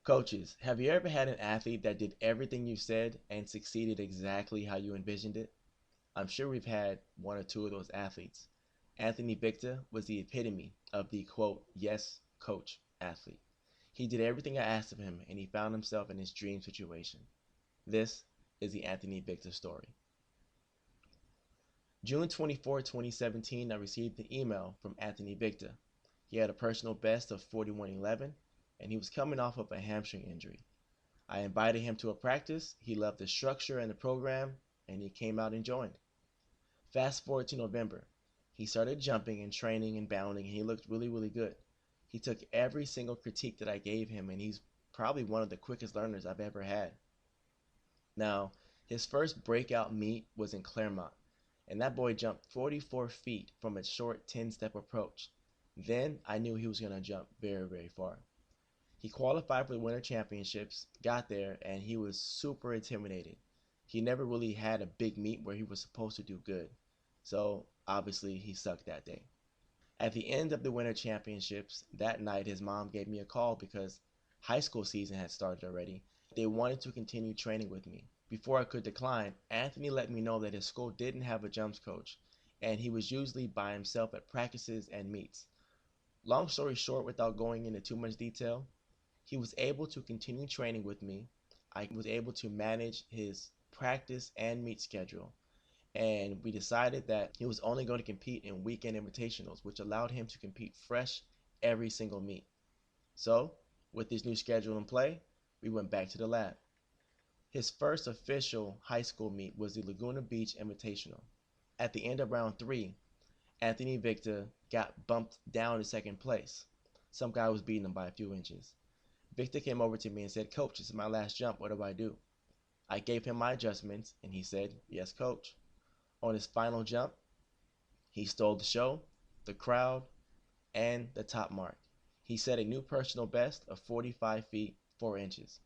Coaches, have you ever had an athlete that did everything you said and succeeded exactly how you envisioned it? I'm sure we've had one or two of those athletes. Anthony Victa was the epitome of the quote, yes, coach athlete. He did everything I asked of him and he found himself in his dream situation. This is the Anthony Victa story. June 24, 2017, I received an email from Anthony Victa. He had a personal best of 41.11 and he was coming off of a hamstring injury. I invited him to a practice. He loved the structure and the program, and he came out and joined. Fast forward to November. He started jumping and training and bounding, and he looked really, really good. He took every single critique that I gave him, and he's probably one of the quickest learners I've ever had. Now, his first breakout meet was in Claremont, and that boy jumped 44 feet from a short 10-step approach. Then I knew he was going to jump very, very far. He qualified for the Winter Championships, got there, and he was super intimidated. He never really had a big meet where he was supposed to do good. So obviously he sucked that day. At the end of the Winter Championships, that night his mom gave me a call because high school season had started already. They wanted to continue training with me. Before I could decline, Anthony let me know that his school didn't have a jumps coach, and he was usually by himself at practices and meets. Long story short, without going into too much detail, he was able to continue training with me. I was able to manage his practice and meet schedule. And we decided that he was only going to compete in weekend invitationals, which allowed him to compete fresh every single meet. So, with this new schedule in play, we went back to the lab. His first official high school meet was the Laguna Beach Invitational. At the end of round 3, Anthony Victa got bumped down to second place. Some guy was beating him by a few inches. Victor came over to me and said, "Coach, this is my last jump. What do I do?" I gave him my adjustments, and he said, "Yes, coach." On his final jump, he stole the show, the crowd, and the top mark. He set a new personal best of 45 feet 4 inches.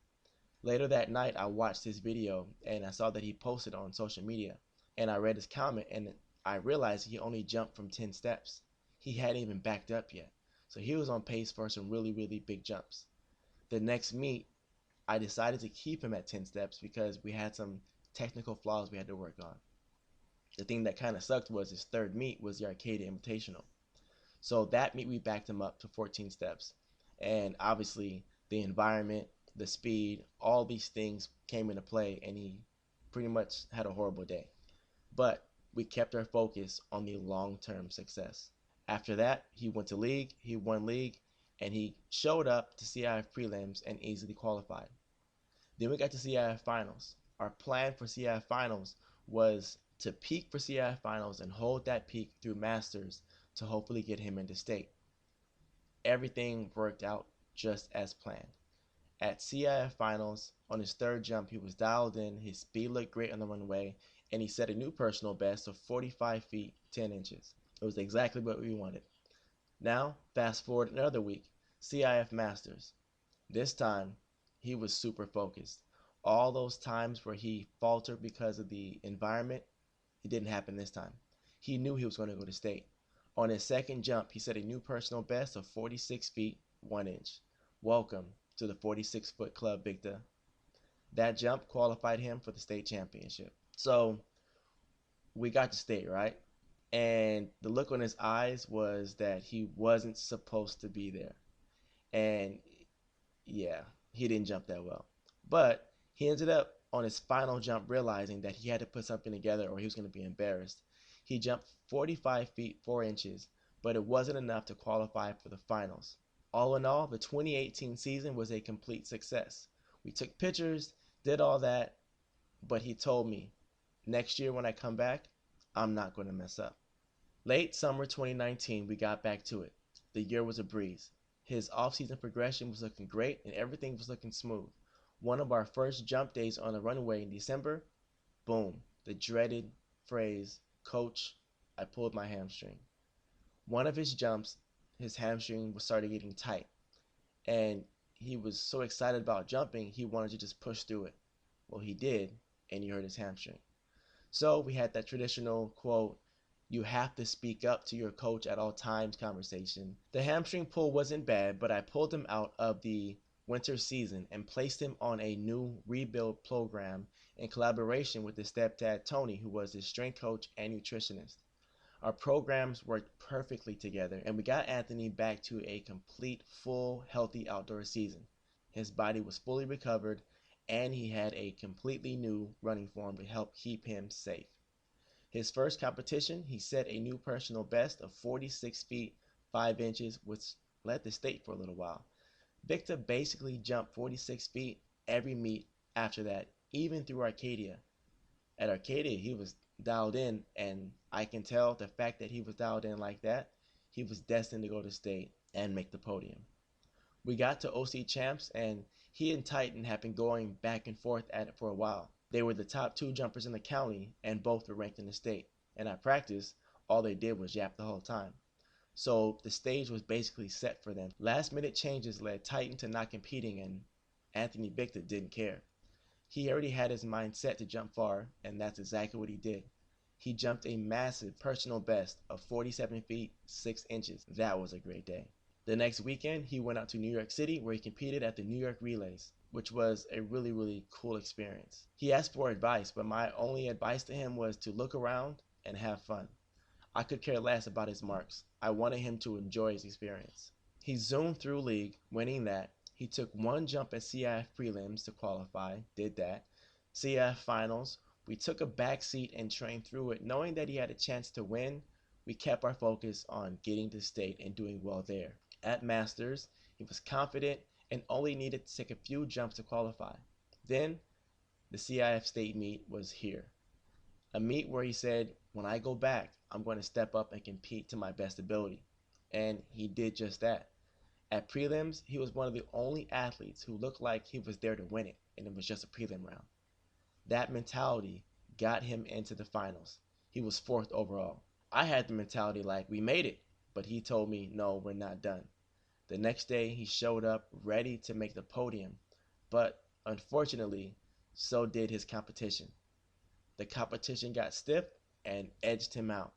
Later that night, I watched his video, and I saw that he posted on social media. And I read his comment, and I realized he only jumped from 10 steps. He hadn't even backed up yet. So he was on pace for some really, really big jumps. The next meet, I decided to keep him at 10 steps because we had some technical flaws we had to work on. The thing that kind of sucked was his third meet was the Arcadia Invitational. So that meet we backed him up to 14 steps. And obviously the environment, the speed, all these things came into play and he pretty much had a horrible day. But we kept our focus on the long-term success. After that, he went to league, he won league, and he showed up to CIF prelims and easily qualified. Then we got to CIF finals. Our plan for CIF finals was to peak for CIF finals and hold that peak through masters to hopefully get him into state. Everything worked out just as planned. At CIF finals, on his third jump, he was dialed in, his speed looked great on the runway, and he set a new personal best of 45 feet 10 inches. It was exactly what we wanted. Now, fast forward another week, CIF Masters. This time, he was super focused. All those times where he faltered because of the environment, it didn't happen this time. He knew he was going to go to state. On his second jump, he set a new personal best of 46 feet 1 inch. Welcome to the 46-foot club, Victa. That jump qualified him for the state championship. So we got to state, right? And the look on his eyes was that he wasn't supposed to be there. And yeah, he didn't jump that well. But he ended up on his final jump realizing that he had to put something together or he was going to be embarrassed. He jumped 45 feet 4 inches, but it wasn't enough to qualify for the finals. All in all, the 2018 season was a complete success. We took pictures, did all that, but he told me, next year when I come back, I'm not going to mess up. Late summer 2019, we got back to it. The year was a breeze. His off-season progression was looking great and everything was looking smooth. One of our first jump days on the runway in December, boom, the dreaded phrase, "Coach, I pulled my hamstring." One of his jumps, his hamstring was started getting tight. And he was so excited about jumping, he wanted to just push through it. Well, he did, and he hurt his hamstring. So we had that traditional quote, "You have to speak up to your coach at all times" conversation. The hamstring pull wasn't bad, but I pulled him out of the winter season and placed him on a new rebuild program in collaboration with his stepdad Tony, who was his strength coach and nutritionist. Our programs worked perfectly together, and we got Anthony back to a complete, full, healthy outdoor season. His body was fully recovered, and he had a completely new running form to help keep him safe. His first competition, he set a new personal best of 46 feet 5 inches, which led the state for a little while. Victa basically jumped 46 feet every meet after that, even through Arcadia. At Arcadia, he was dialed in, and I can tell the fact that he was dialed in like that, he was destined to go to state and make the podium. We got to OC Champs, and he and Titan had been going back and forth at it for a while. They were the top 2 jumpers in the county, and both were ranked in the state. And at practice, all they did was yap the whole time. So the stage was basically set for them. Last minute changes led Titan to not competing, and Anthony Victa didn't care. He already had his mind set to jump far, and that's exactly what he did. He jumped a massive personal best of 47 feet 6 inches. That was a great day. The next weekend, he went out to New York City where he competed at the New York Relays, which was a really, really cool experience. He asked for advice, but my only advice to him was to look around and have fun. I could care less about his marks. I wanted him to enjoy his experience. He zoomed through league, winning that. He took 1 jump at CIF prelims to qualify, did that. CIF finals, we took a back seat and trained through it. Knowing that he had a chance to win, we kept our focus on getting to state and doing well there. At Masters, he was confident and only needed to take a few jumps to qualify. Then, the CIF state meet was here. A meet where he said, when I go back, I'm going to step up and compete to my best ability. And he did just that. At prelims, he was one of the only athletes who looked like he was there to win it, and it was just a prelim round. That mentality got him into the finals. He was 4th overall. I had the mentality like, we made it, but he told me, no, we're not done. The next day, he showed up ready to make the podium, but unfortunately, so did his competition. The competition got stiff and edged him out.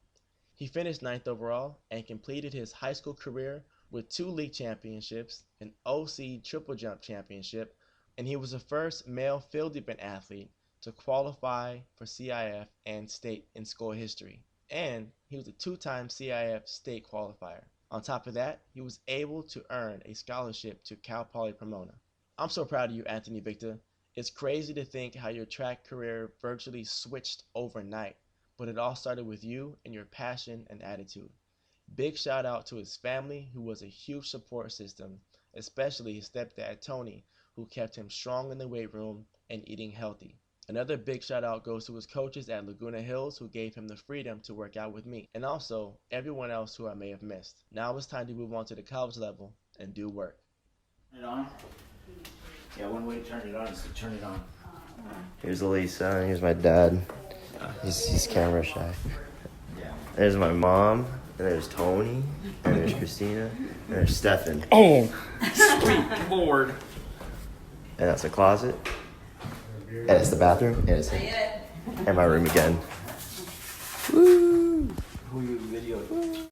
He finished 9th overall and completed his high school career with 2 league championships, an OC triple jump championship, and he was the first male field event athlete to qualify for CIF and state in school history. And he was a 2-time CIF state qualifier. On top of that, he was able to earn a scholarship to Cal Poly Pomona. I'm so proud of you, Anthony Victa. It's crazy to think how your track career virtually switched overnight, but it all started with you and your passion and attitude. Big shout out to his family, who was a huge support system, especially his stepdad Tony, who kept him strong in the weight room and eating healthy. Another big shout out goes to his coaches at Laguna Hills, who gave him the freedom to work out with me, and also everyone else who I may have missed. Now it's time to move on to the college level and do work. Turn it on? Yeah, one way to turn it on is to turn it on. Here's Elisa, here's my dad. He's camera shy. Yeah. There's my mom, and there's Tony, and there's Christina, and there's Stefan. Oh, sweet Lord. And that's a closet. And it's the bathroom, and it's and my room again. Woo! Who you videoed?